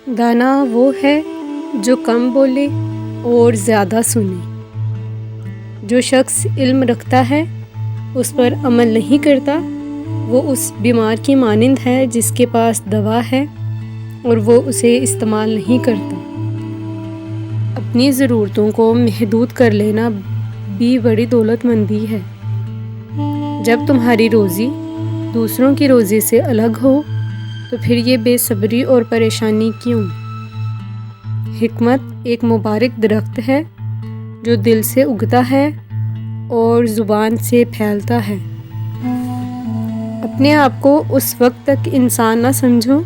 دانا وہ ہے جو کم بولے اور زیادہ سنے۔ جو شخص علم رکھتا ہے اس پر عمل نہیں کرتا وہ اس بیمار کی مانند ہے جس کے پاس دوا ہے اور وہ اسے استعمال نہیں کرتا۔ اپنی ضرورتوں کو محدود کر لینا بھی بڑی دولت مندی ہے۔ جب تمہاری روزی دوسروں کی روزی سے الگ ہو تو پھر یہ بے صبری اور پریشانی کیوں؟ حکمت ایک مبارک درخت ہے جو دل سے اگتا ہے اور زبان سے پھیلتا ہے۔ اپنے آپ کو اس وقت تک انسان نہ سمجھو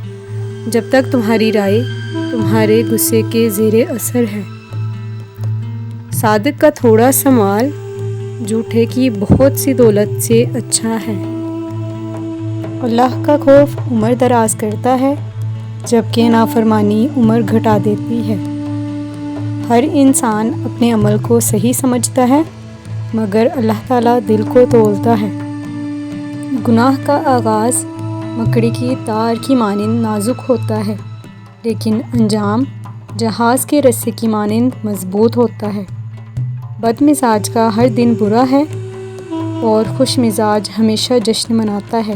جب تک تمہاری رائے تمہارے غصے کے زیر اثر ہے۔ صادق کا تھوڑا سا مال جھوٹے کی بہت سی دولت سے اچھا ہے۔ اللہ کا خوف عمر دراز کرتا ہے جبکہ نافرمانی عمر گھٹا دیتی ہے۔ ہر انسان اپنے عمل کو صحیح سمجھتا ہے مگر اللہ تعالیٰ دل کو تولتا ہے۔ گناہ کا آغاز مکڑی کی تار کی مانند نازک ہوتا ہے لیکن انجام جہاز کے رسے کی مانند مضبوط ہوتا ہے۔ بد مزاج کا ہر دن برا ہے اور خوش مزاج ہمیشہ جشن مناتا ہے۔